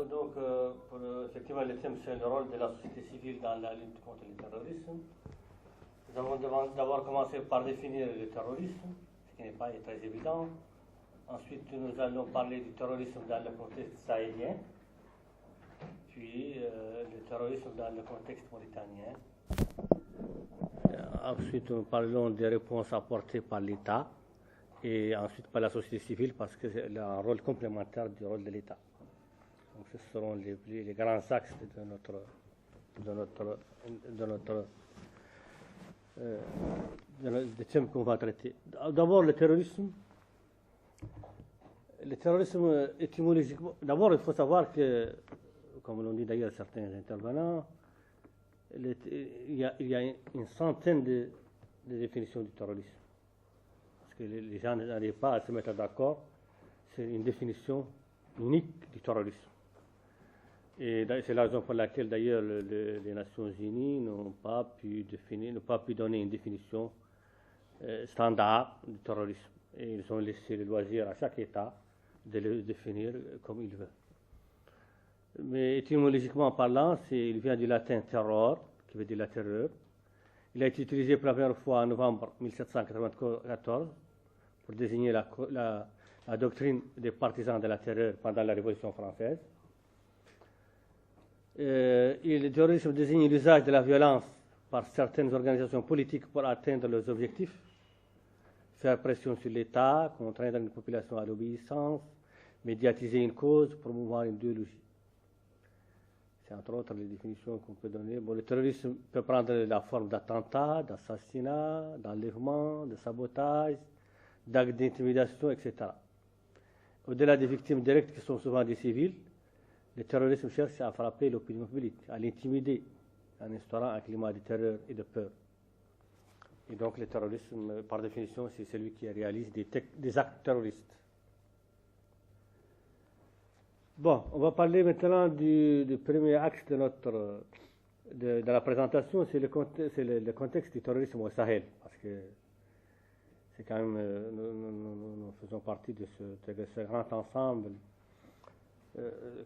Donc, effectivement, le thème, c'est le rôle de la société civile dans la lutte contre le terrorisme. Nous avons d'abord commencé par définir le terrorisme, ce qui n'est pas très évident. Ensuite, nous allons parler du terrorisme dans le contexte sahélien, puis le terrorisme dans le contexte mauritanien. Ensuite, nous parlons des réponses apportées par l'État et ensuite par la société civile parce que c'est un rôle complémentaire du rôle de l'État. Donc, ce seront les grands axes des thèmes qu'on va traiter. D'abord, le terrorisme. Le terrorisme, étymologiquement, d'abord, il faut savoir que, comme l'ont dit d'ailleurs certains intervenants, il y a une centaine de définitions du terrorisme. Parce que les gens n'arrivent pas à se mettre d'accord. C'est une définition unique du terrorisme. Et c'est la raison pour laquelle, d'ailleurs, les Nations Unies n'ont pas pu donner une définition standard du terrorisme. Et ils ont laissé le loisir à chaque État de le définir comme il veut. Mais étymologiquement parlant, il vient du latin terror, qui veut dire la terreur. Il a été utilisé pour la première fois en novembre 1794 pour désigner la doctrine des partisans de la terreur pendant la Révolution française. Le terrorisme désigne l'usage de la violence par certaines organisations politiques pour atteindre leurs objectifs, faire pression sur l'État, contraindre une population à l'obéissance, médiatiser une cause, promouvoir une idéologie. C'est entre autres les définitions qu'on peut donner. Bon, le terrorisme peut prendre la forme d'attentats, d'assassinats, d'enlèvements, de sabotage, d'actes d'intimidation, etc. Au-delà des victimes directes qui sont souvent des civils, le terrorisme cherche à frapper l'opinion publique, à l'intimider, en instaurant un climat de terreur et de peur. Et donc le terrorisme, par définition, c'est celui qui réalise des actes terroristes. Bon, on va parler maintenant du premier axe de la présentation, c'est le contexte du terrorisme au Sahel, parce que c'est quand même, nous faisons partie de ce grand ensemble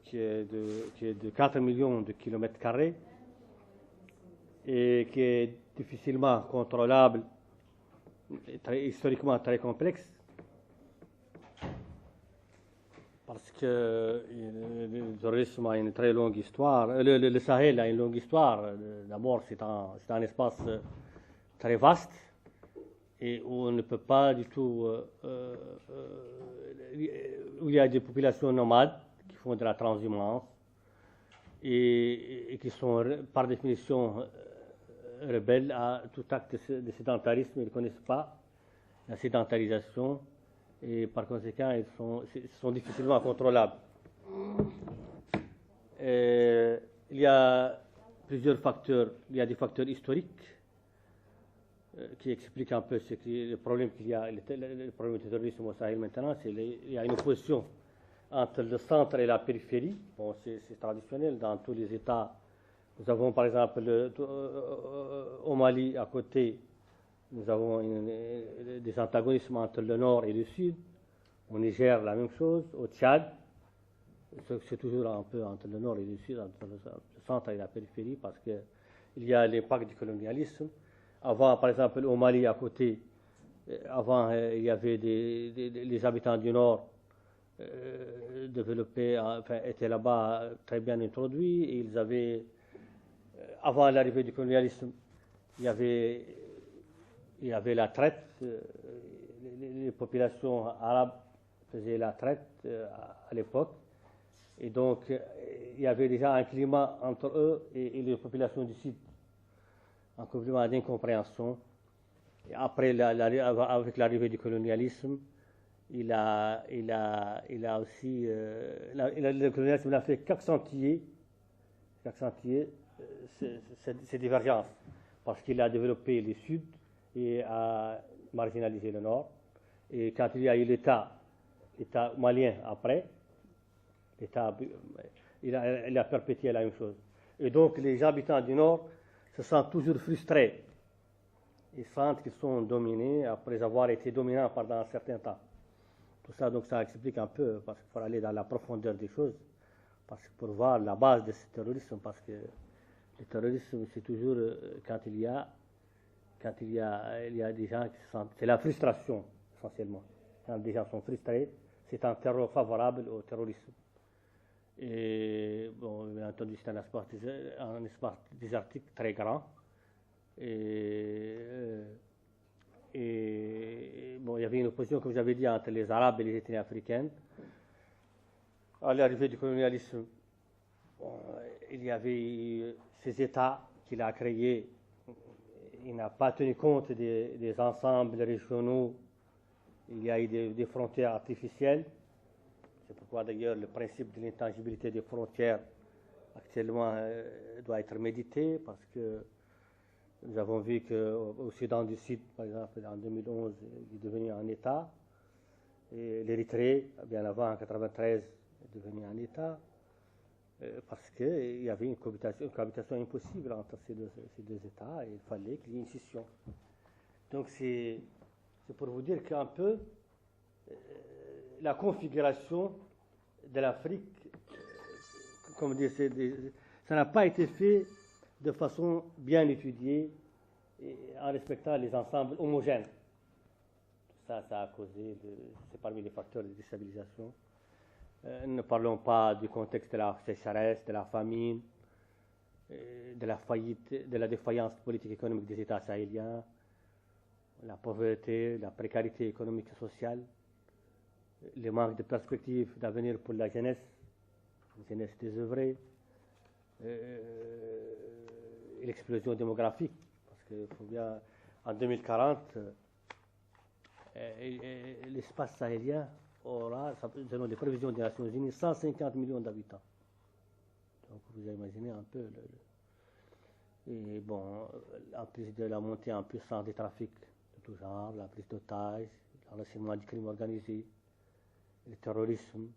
qui est de 4 millions de kilomètres carrés et qui est difficilement contrôlable, historiquement très complexe, parce que le terrorisme a une très longue histoire. Le Sahel a une longue histoire. D'abord, c'est un espace très vaste et où on ne peut pas du tout, où il y a des populations nomades qui font de la transhumance et qui sont par définition rebelles à tout acte de sédentarisme. Ils ne connaissent pas la sédentarisation et par conséquent ils sont difficilement contrôlables. Il y a plusieurs facteurs. Il y a des facteurs historiques qui expliquent un peu le problème qu'il y a, le problème du terrorisme au Sahel maintenant. Il y a une opposition entre le centre et la périphérie. Bon, c'est traditionnel dans tous les États. Nous avons par exemple au Mali à côté, nous avons des antagonismes entre le nord et le sud. Au Niger, la même chose. Au Tchad, c'est toujours un peu entre le nord et le sud, entre le centre et la périphérie, parce qu'il y a l'impact du colonialisme. Avant, par exemple, au Mali à côté, avant, il y avait les habitants du nord développés, enfin, étaient là-bas très bien introduits. Et ils avaient, avant l'arrivée du colonialisme, il y avait la traite. Les populations arabes faisaient la traite à l'époque. Et donc, il y avait déjà un climat entre eux et les populations du Sud, un climat d'incompréhension. Et après, avec l'arrivée du colonialisme, le colonialisme n'a fait qu'accentuer ces divergences, parce qu'il a développé le Sud et a marginalisé le Nord. Et quand il y a eu l'État malien après, il a perpétué la même chose. Et donc les habitants du Nord se sentent toujours frustrés. Ils sentent qu'ils sont dominés après avoir été dominants pendant un certain temps. Tout ça, donc, ça explique un peu, parce qu'il faut aller dans la profondeur des choses parce que pour voir la base de ce terrorisme, parce que le terrorisme, c'est toujours quand il y a des gens qui se sentent, c'est la frustration essentiellement. Quand des gens sont frustrés, c'est un terreau favorable au terrorisme. Et bon, bien entendu, c'est un espace désertique très grand. Et bon, il y avait une opposition, comme j'avais dit, entre les Arabes et les ethnies africaines. À l'arrivée du colonialisme, bon, il y avait ces États qu'il a créés. Il n'a pas tenu compte des ensembles régionaux. Il y a eu des frontières artificielles. C'est pourquoi d'ailleurs le principe de l'intangibilité des frontières actuellement doit être médité, parce que nous avons vu qu'au Soudan du Sud, par exemple, en 2011, il est devenu un État. Et l'Érythrée, bien avant, en 1993, est devenu un État, parce qu'il y avait une cohabitation impossible entre ces deux États, et il fallait qu'il y ait une scission. Donc c'est pour vous dire qu'un peu, la configuration de l'Afrique, comme dire, ça n'a pas été fait de façon bien étudiée et en respectant les ensembles homogènes. Ça a causé, c'est parmi les facteurs de déstabilisation. Ne parlons pas du contexte de la sécheresse, de la famine, de la faillite, de la défaillance politique et économique des États sahéliens, la pauvreté, la précarité économique et sociale, le manque de perspectives d'avenir pour la jeunesse désœuvrée, et l'explosion démographique, parce qu'il faut bien, en 2040, l'espace sahélien aura, selon les prévisions des Nations Unies, 150 millions d'habitants. Donc vous imaginez un peu. Et bon, en plus de la montée en puissance des trafics de tout genre, la prise d'otages, l'enracinement du crime organisé, le terrorisme,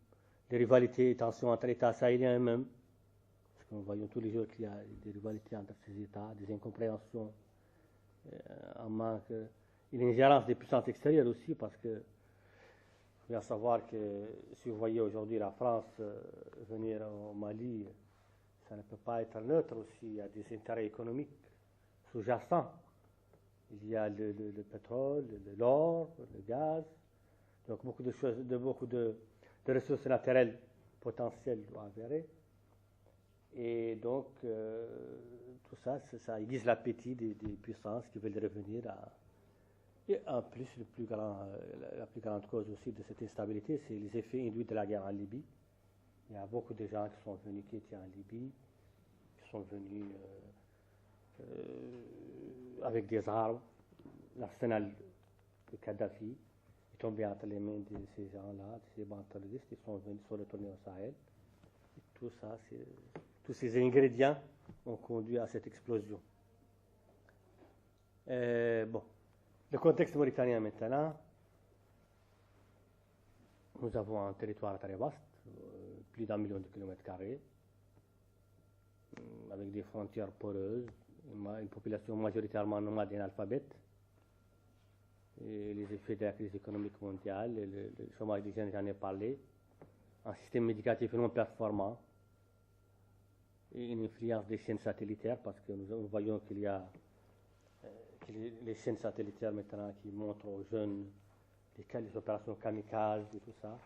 les rivalités et tensions entre États sahéliens eux-mêmes, parce que nous voyons tous les jours qu'il y a des rivalités entre ces États, des incompréhensions, un manque, une ingérence des puissances extérieures aussi, parce que il faut bien savoir que si vous voyez aujourd'hui la France venir au Mali, ça ne peut pas être neutre aussi. Il y a des intérêts économiques sous-jacents. Il y a le pétrole, l'or, le gaz, donc beaucoup de choses, beaucoup de ressources naturelles potentielles ou avérées. Et donc, tout ça, ça aiguise l'appétit des puissances qui veulent revenir à... Et en plus, la plus grande cause aussi de cette instabilité, c'est les effets induits de la guerre en Libye. Il y a beaucoup de gens qui sont venus, qui étaient en Libye, qui sont venus avec des armes, l'arsenal de Kadhafi est tombé entre les mains de ces gens-là, de ces bandes terroristes, ils sont venus, sont retournés au Sahel. Et tout ça, tous ces ingrédients ont conduit à cette explosion. Bon, le contexte mauritanien maintenant, nous avons un territoire très vaste, plus d'1 million de kilomètres carrés, avec des frontières poreuses, une population majoritairement nomade et analphabète, et les effets de la crise économique mondiale, le chômage des jeunes, j'en ai parlé, un système éducatif non performant, et une influence des chaînes satellitaires, parce que nous voyons qu'il y a les chaînes satellitaires maintenant qui montrent aux jeunes les opérations kamikazes et tout ça.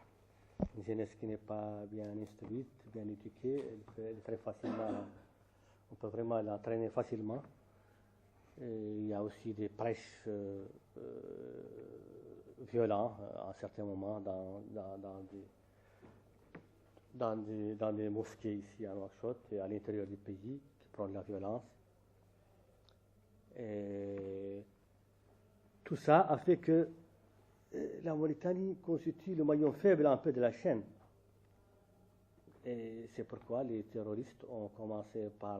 Une jeunesse qui n'est pas bien instruite, bien éduquée, elle est très facilement, on peut vraiment l'entraîner facilement. Et il y a aussi des prêches violents à certains moments dans des mosquées ici à Nouakchott et à l'intérieur du pays qui prônent la violence. Et tout ça a fait que la Mauritanie constitue le maillon faible un peu de la chaîne. Et c'est pourquoi les terroristes ont commencé par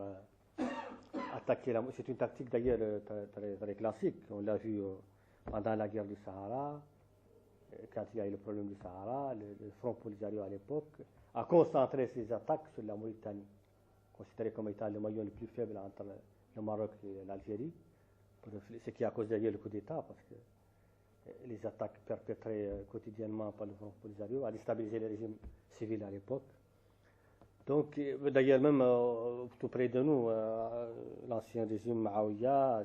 attaquer c'est une tactique d'ailleurs très classique. On l'a vu pendant la guerre du Sahara, quand il y a eu le problème du Sahara, le Front Polisario à l'époque a concentré ses attaques sur la Mauritanie, considérée comme étant le maillon le plus faible entre le Maroc et l'Algérie, ce qui a causé d'ailleurs le coup d'État, parce que les attaques perpétrées quotidiennement par le Front Polisario a déstabilisé le régime civil à l'époque. Donc, d'ailleurs, même tout près de nous, l'ancien régime Maouya,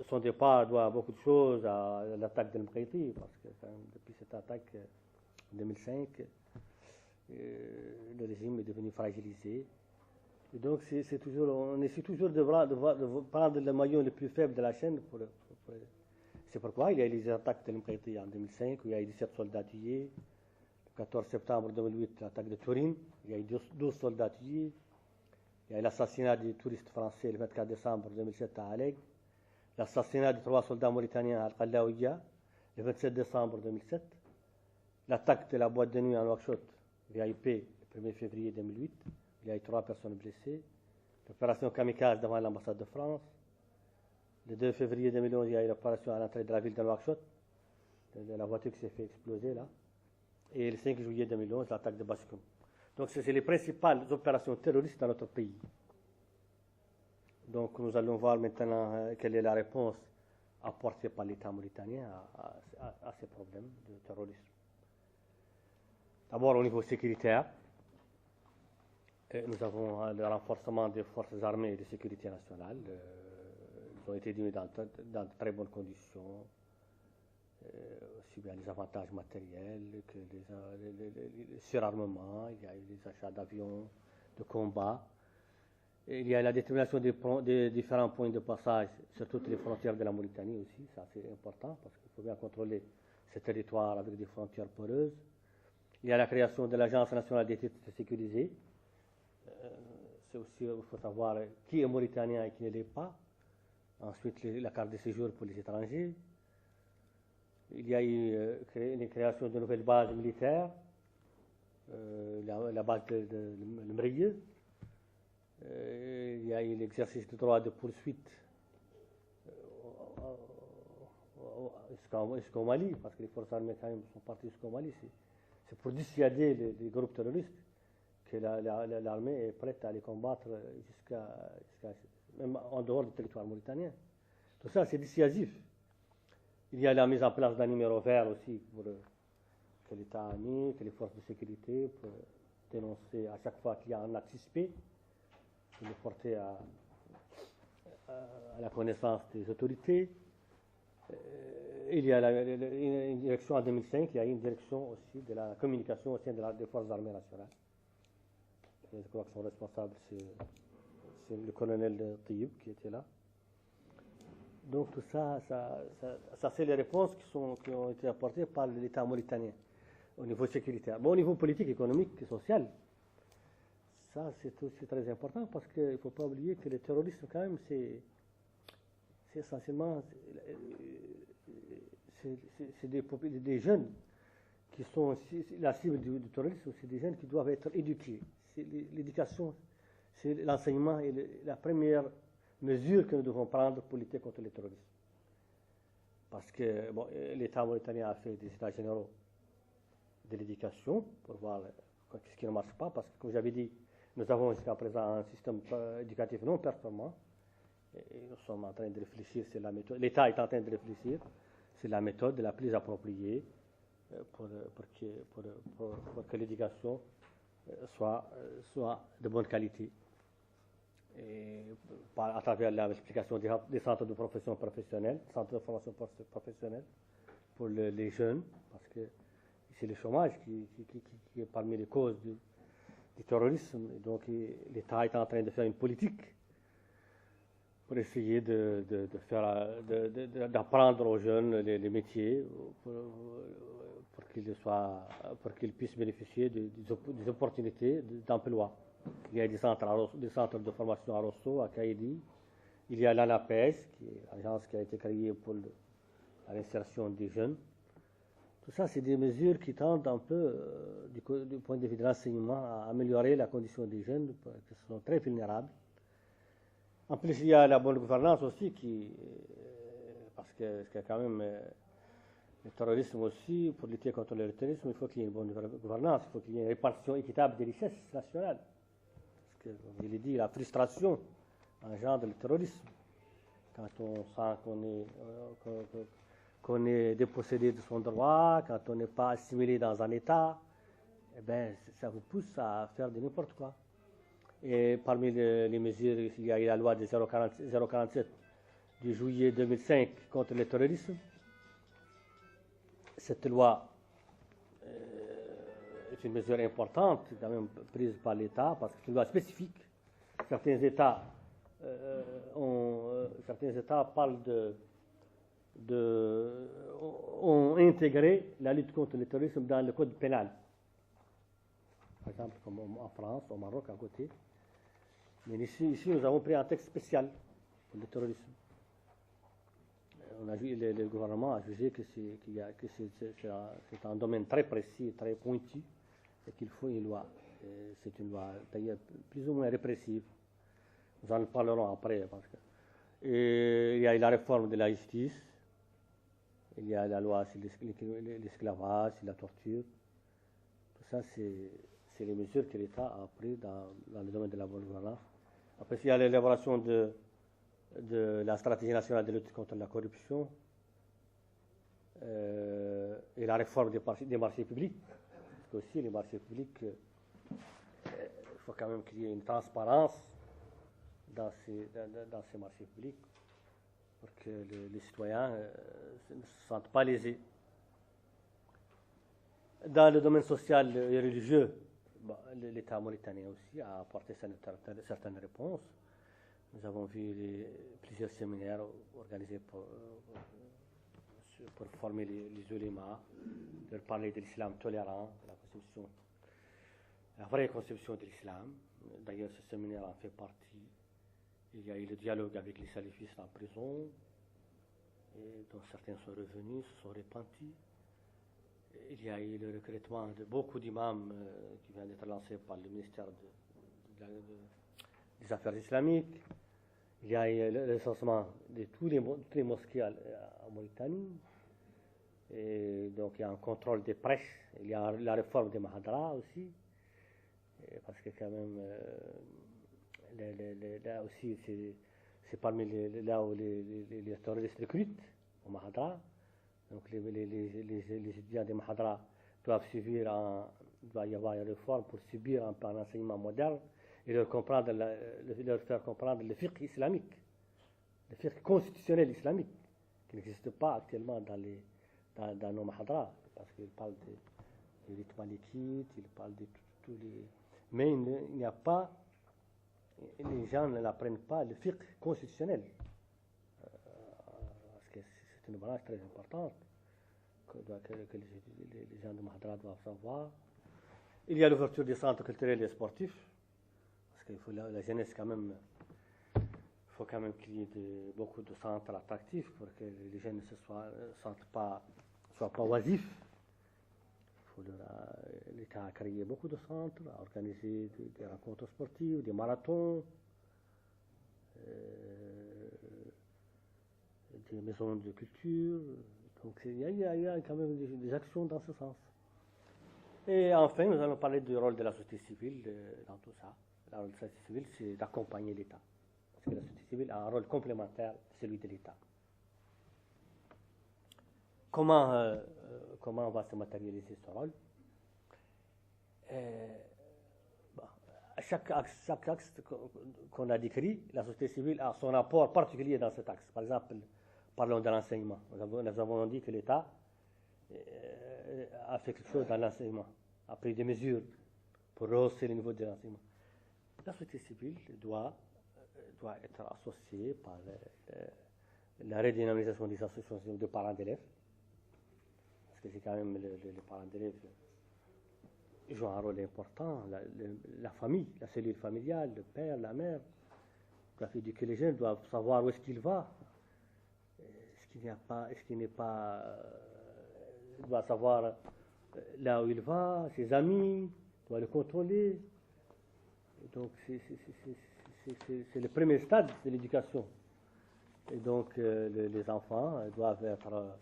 son départ doit beaucoup de choses à l'attaque de Mkhaïti, parce que depuis cette attaque en 2005, le régime est devenu fragilisé. Et donc, on essaie toujours de prendre le maillon le plus faible de la chaîne. C'est pourquoi il y a eu les attaques de Mkhaïti en 2005, où il y a eu 17 soldats tués. Le 14 septembre 2008, l'attaque de Turin, il y a eu 12 soldats tués. Il y a eu l'assassinat du touriste français le 24 décembre 2007 à Alleg. L'assassinat de 3 soldats mauritaniens à Al-Qallaouia le 27 décembre 2007. L'attaque de la boîte de nuit en Nouakchott, VIP, le 1er février 2008. Il y a eu 3 personnes blessées. L'opération Kamikaze devant l'ambassade de France. Le 2 février 2011, il y a eu l'opération à l'entrée de la ville de Nouakchott. La voiture qui s'est fait exploser là. Et le 5 juillet 2011, l'attaque de Bascoum. Donc, c'est les principales opérations terroristes dans notre pays. Donc, nous allons voir maintenant quelle est la réponse apportée par l'État mauritanien à ces problèmes de terrorisme. D'abord, au niveau sécuritaire, nous avons le renforcement des forces armées et de sécurité nationale. Ils ont été diminués dans de très bonnes conditions. Aussi bien les avantages matériels que les surarmements, il y a eu les achats d'avions de combat. Et il y a la détermination des différents points de passage sur toutes les frontières de la Mauritanie aussi, ça c'est important parce qu'il faut bien contrôler ce territoire avec des frontières poreuses. Il y a la création de l'Agence nationale des titres sécurisés. C'est aussi, il faut savoir qui est mauritanien et qui ne l'est pas. Ensuite, la carte de séjour pour les étrangers. Il y a eu une création de nouvelles bases militaires, la base de Mrieux. Il y a eu l'exercice du droit de poursuite jusqu'au Mali, parce que les forces armées quand même sont parties jusqu'au Mali. C'est pour dissuader les groupes terroristes que l'armée est prête à les combattre même en dehors du territoire mauritanien. Tout ça, c'est dissuasif. Il y a la mise en place d'un numéro vert aussi pour que l'État a mis, que les forces de sécurité, pour dénoncer à chaque fois qu'il y a un acte suspect, pour le porter à la connaissance des autorités. Il y a une direction en 2005, il y a une direction aussi de la communication au sein des forces armées nationales. Je crois que son responsable, c'est le colonel Tiyib qui était là. Donc tout ça c'est les réponses qui ont été apportées par l'État mauritanien au niveau sécuritaire. Bon, au niveau politique, économique et social, ça c'est aussi très important parce qu'il ne faut pas oublier que le terrorisme quand même c'est essentiellement des jeunes qui sont la cible du terrorisme, c'est des jeunes qui doivent être éduqués. L'éducation, c'est l'enseignement et la première mesure que nous devons prendre pour lutter contre le terrorisme. Parce que bon, l'État mauritanien a fait des états généraux de l'éducation pour voir ce qui ne marche pas. Parce que, comme j'avais dit, nous avons jusqu'à présent un système éducatif non performant. Et nous sommes en train de réfléchir sur la méthode. L'État est en train de réfléchir sur la méthode la plus appropriée pour que l'éducation soit de bonne qualité. Et à travers l'explication des centres de formation professionnelle, centres de formation professionnelle pour les jeunes, parce que c'est le chômage qui est parmi les causes du terrorisme. Et donc l'État est en train de faire une politique pour essayer d'apprendre aux jeunes les métiers pour qu'ils puissent bénéficier des opportunités d'emploi. Il y a des centres de formation à Rosso, à Kaïdi. Il y a l'ANAPES, qui est l'agence qui a été créée pour l'insertion des jeunes. Tout ça, c'est des mesures qui tendent un peu, du point de vue de l'enseignement, à améliorer la condition des jeunes, qui sont très vulnérables. En plus, il y a la bonne gouvernance aussi, parce que quand même, le terrorisme aussi, pour lutter contre le terrorisme, il faut qu'il y ait une bonne gouvernance, il faut qu'il y ait une répartition équitable des richesses nationales. Parce que, comme je l'ai dit, la frustration engendre le terrorisme. Quand on sent qu'on est dépossédé de son droit, quand on n'est pas assimilé dans un État, eh ben, ça vous pousse à faire de n'importe quoi. Et parmi les mesures, il y a la loi de 047 du juillet 2005 contre le terrorisme. Cette loi est une mesure importante, quand même prise par l'État, parce que c'est une loi spécifique. Certains États parlent ont intégré la lutte contre le terrorisme dans le code pénal. Par exemple, comme en France, au Maroc, à côté. Mais ici, nous avons pris un texte spécial pour le terrorisme. Le gouvernement a jugé que c'est un domaine très précis, très pointu, et qu'il faut une loi. C'est une loi d'ailleurs plus ou moins répressive. Nous en parlerons après. Et il y a la réforme de la justice, il y a la loi sur l'esclavage, sur la torture. Tout ça, c'est les mesures que l'État a prises dans le domaine de la bonne gouvernance. Après, il y a l'élaboration de la stratégie nationale de lutte contre la corruption et la réforme des marchés publics. Parce que aussi, les marchés publics, il faut quand même qu'il y ait une transparence dans ces marchés publics pour que les citoyens ne se sentent pas lésés. Dans le domaine social et religieux, l'État mauritanien aussi a apporté certaines réponses. Nous avons vu plusieurs séminaires organisés pour former les ulémas, leur parler de l'islam tolérant, la vraie conception de l'islam. D'ailleurs, ce séminaire en fait partie. Il y a eu le dialogue avec les salafistes en prison, et dont certains sont revenus, se sont repentis. Il y a eu le recrutement de beaucoup d'imams qui vient d'être lancé par le ministère des Affaires islamiques. Il y a eu le recensement de toutes les mosquées en Mauritanie. Et donc il y a un contrôle des prêches. Il y a la réforme des mahadras aussi. Parce que quand même, là aussi, c'est parmi là où les terroristes recrutent au mahadra. Donc les étudiants des mahadra doivent il doit y avoir une réforme pour subir un enseignement moderne et leur faire comprendre le fiqh islamique, le fiqh constitutionnel islamique, qui n'existe pas actuellement dans nos mahadras, parce qu'ils parlent du rite malikite, ils parlent de tous les... Mais il n'y a pas, les gens n'apprennent pas le fiqh constitutionnel, parce que c'est une branche très importante que les gens de mahadra doivent savoir. Il y a l'ouverture des centres culturels et sportifs, parce qu'il faut la jeunesse quand même, il faut quand même qu'il y ait beaucoup de centres attractifs pour que les jeunes ne soient pas oisifs. L'État a créé beaucoup de centres, a organisé des rencontres sportives, des marathons, des maisons de culture. Donc il y a quand même des actions dans ce sens. Et enfin, nous allons parler du rôle de la société civile dans tout ça. Le rôle de la société civile, c'est d'accompagner l'État. Parce que la société civile a un rôle complémentaire à celui de l'État. Comment on va se matérialiser ce rôle? Chaque axe qu'on a décrit, la société civile a son apport particulier dans cet axe. Par exemple, parlons de l'enseignement. Nous avons dit que l'État a fait quelque chose dans l'enseignement, a pris des mesures pour rehausser le niveau de l'enseignement. La société civile doit être associée par la redynamisation des associations de parents d'élèves, parce que c'est quand même les parents d'élèves jouent un rôle important. La famille, la cellule familiale, le père, la mère, doivent éduquer les jeunes, doivent savoir où est-ce qu'il va. Est-ce qu'il n'est pas, doit savoir là où il va, ses amis, doit le contrôler. Donc c'est le premier stade de l'éducation. Et donc les enfants doivent être,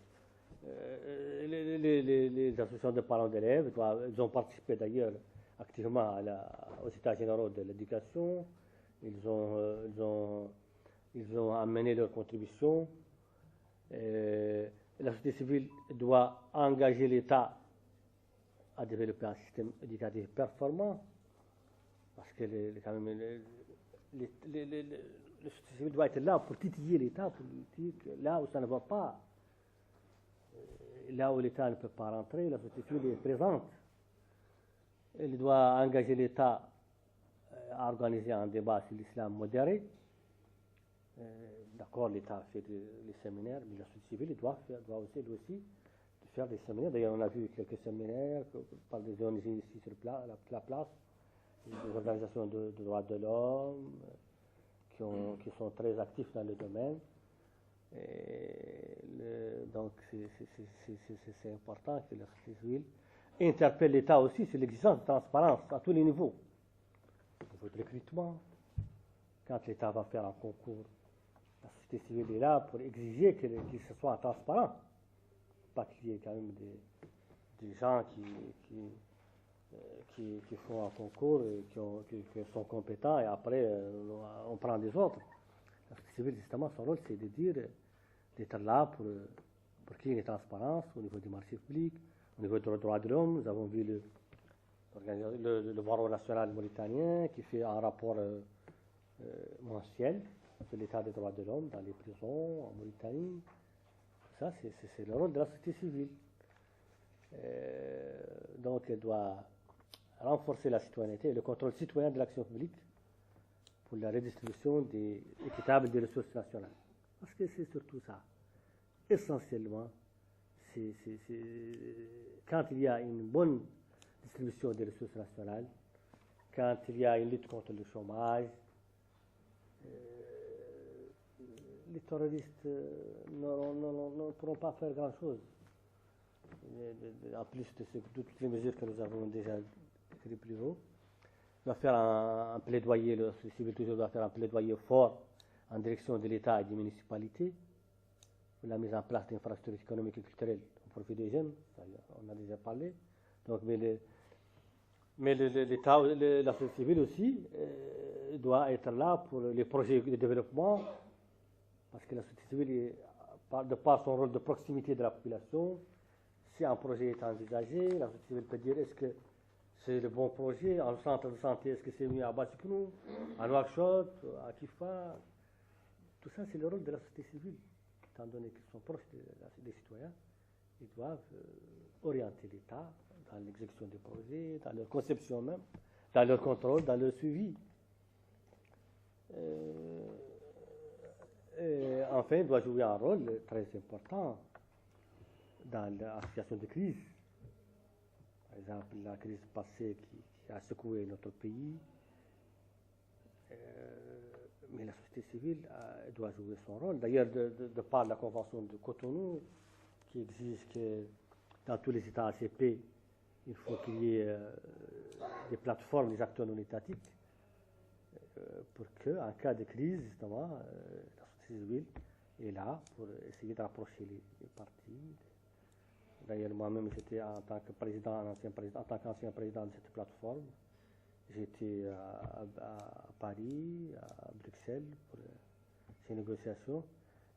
les associations de parents d'élèves, ils ont participé d'ailleurs activement aux états généraux de l'éducation. Ils ont amené leur contribution. La société civile doit engager l'État à développer un système éducatif performant, parce que quand même, le société civile doit être là pour titiller l'État, pour dire que là où ça ne va pas, là où l'État ne peut pas rentrer, la société civile est présente. Elle doit engager l'État à organiser un débat sur l'islam modéré. D'accord, l'État fait les séminaires, mais la société civile doit aussi faire des séminaires. D'ailleurs, on a vu quelques séminaires par des ONG ici sur la place, des organisations de droits de l'homme qui sont très actifs dans le domaine. Donc, c'est important que la société civile interpelle l'État aussi sur l'existence de transparence à tous les niveaux. Au niveau de recrutement, quand l'État va faire un concours, la société civile est là pour exiger qu'il soit transparent. Pas qu'il y ait quand même des gens qui font un concours et qui sont compétents et après on prend des autres. La société civile, justement, son rôle, c'est d'être là pour qu'il y ait une transparence au niveau du marché public, au niveau des droits de l'homme. Nous avons vu le barreau national mauritanien qui fait un rapport mensuel sur l'état des droits de l'homme dans les prisons en Mauritanie. Ça, c'est le rôle de la société civile. Donc, elle doit renforcer la citoyenneté et le contrôle citoyen de l'action publique pour la redistribution équitable des ressources nationales. Parce que c'est surtout ça. Essentiellement, quand il y a une bonne distribution des ressources nationales, quand il y a une lutte contre le chômage, les terroristes ne pourront pas faire grand-chose. En plus de toutes les mesures que nous avons déjà décrites plus haut, doit faire un plaidoyer, le civil toujours doit faire un plaidoyer fort en direction de l'État et des municipalités pour la mise en place d'infrastructures économiques et culturelles au profit des jeunes. On a déjà parlé. Donc, mais l'État, la société civile aussi doit être là pour les projets de développement, parce que la société civile, de par son rôle de proximité de la population, si un projet est envisagé, la société civile peut dire est-ce que c'est le bon projet, en centre de santé, est-ce que c'est mieux à Batikounou, à Nouakchott, à Kifa. Tout ça, c'est le rôle de la société civile. Étant donné qu'ils sont proches des citoyens, ils doivent orienter l'État dans l'exécution des projets, dans leur conception même, dans leur contrôle, dans leur suivi. Et enfin, il doit jouer un rôle très important dans la situation de crise. Par exemple, la crise passée qui a secoué notre pays. Mais la société civile doit jouer son rôle. D'ailleurs, de par la Convention de Cotonou, qui exige que dans tous les États ACP, il faut qu'il y ait des plateformes, des acteurs non étatiques, pour qu'en cas de crise, justement, la société civile est là pour essayer de rapprocher les partis. D'ailleurs, moi-même, j'étais en tant que président, en tant qu'ancien président de cette plateforme. J'étais à Paris, à Bruxelles pour ces négociations.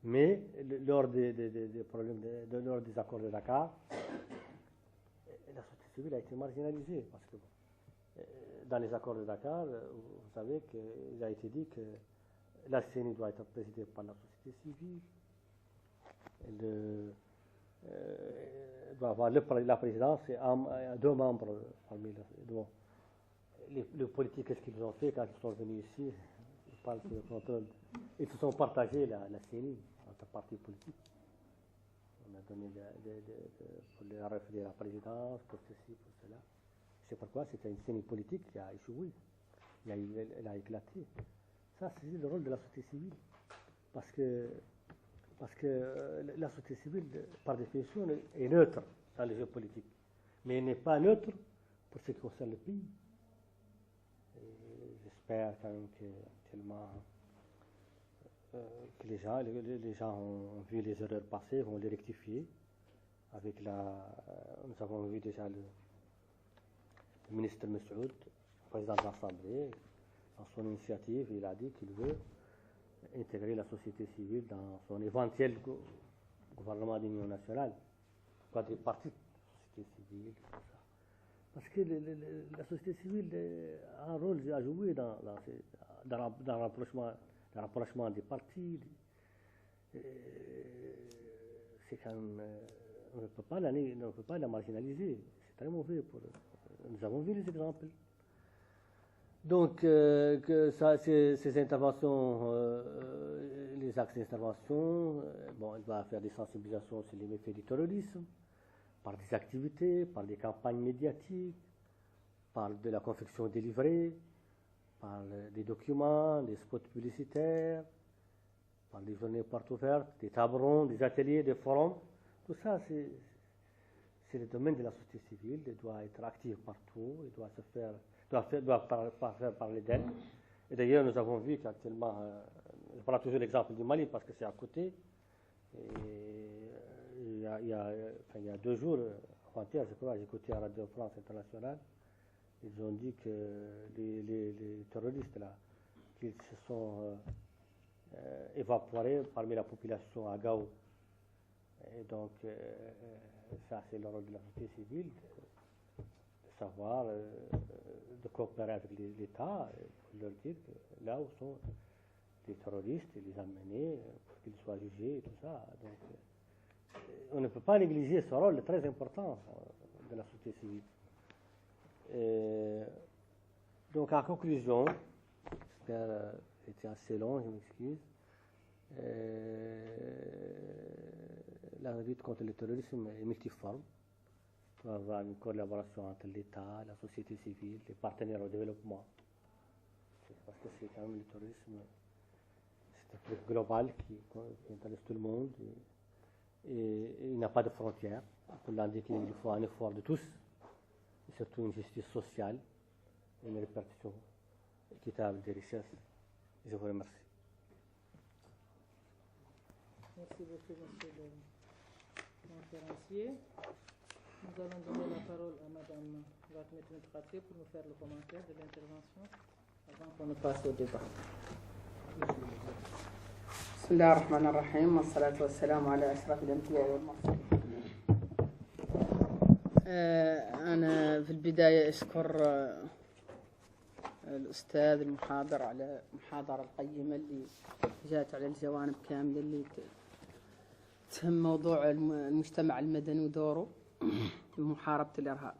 Mais lors des problèmes, lors des accords de Dakar, la société civile a été marginalisée. Parce que dans les accords de Dakar, vous savez qu'il a été dit que la CENI doit être présidée par la société civile. Doit avoir la présidence et deux membres parmi les politiques. Qu'est-ce qu'ils ont fait quand ils sont venus ici? Ils parlent sur le contrôle. Ils se sont partagés la CENI entre partis politiques. On a donné pour les référer à la présidence, pour ceci, pour cela. C'est pourquoi c'était une CENI politique qui a échoué. Elle a éclaté. Ça, c'est le rôle de la société civile. Parce que la société civile, par définition, est neutre dans les jeux politiques. Mais elle n'est pas neutre pour ce qui concerne le pays. J'espère quand même qu'actuellement, que les gens ont vu les erreurs passées, vont les rectifier. Nous avons vu déjà le ministre Messoud, président de l'Assemblée, dans son initiative, il a dit qu'il veut intégrer la société civile dans son éventuel gouvernement d'union nationale, pas des partis de société civile, tout ça. Parce que la société civile a un rôle à jouer dans le rapprochement des partis. C'est quand même, on ne peut pas la marginaliser. C'est très mauvais. Nous avons vu les exemples. Donc, ces interventions, les axes d'intervention, elle va faire des sensibilisations sur les méfaits du terrorisme, par des activités, par des campagnes médiatiques, par de la confection des livrets, par des documents, des spots publicitaires, par des journées portes ouvertes, des tables rondes, des ateliers, des forums. Tout ça, c'est le domaine de la société civile. Elle doit être active partout, elle doit parler d'elle. Et d'ailleurs, nous avons vu qu'actuellement, je prends toujours l'exemple du Mali parce que c'est à côté. Et il y a 2 jours, avant-hier, je crois, j'ai écouté à Radio France Internationale. Ils ont dit que les terroristes là, qu'ils se sont évaporés parmi la population à Gao. Et donc, ça, c'est le rôle de la société civile, de savoir, de coopérer avec l'État, pour leur dire que là où sont les terroristes, et les amener pour qu'ils soient jugés et tout ça. Donc, on ne peut pas négliger ce rôle très important de la société civile. Donc, en conclusion, j'espère que c'était assez long, je m'excuse. La lutte contre le terrorisme est multiforme. Il doit y avoir une collaboration entre l'État, la société civile, les partenaires au développement. Parce que c'est quand même le terrorisme, c'est un truc global qui intéresse tout le monde. Et il n'a pas de frontières. Pour l'indiquer, il faut un effort de tous, et surtout une justice sociale, une répartition équitable des richesses. Je vous remercie. Merci beaucoup, monsieur le conférencier. Nous allons donner la parole à madame Fatmata Traoré pour nous faire le commentaire de l'intervention avant qu'on ne passe au débat. بسم الله الرحمن الرحيم والصلاة والسلام على أشرف الأنبياء والمرسلين. أنا في البداية أشكر الأستاذ المحاضر على المحاضرة القيمة اللي جاءت على الجوانب كاملة اللي تهم موضوع المجتمع المدني ودوره في محاربة الإرهاب.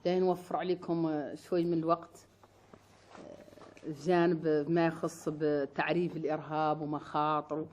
لا نوفر عليكم شوي من الوقت جانب ما يخص بتعريف الإرهاب ومخاطره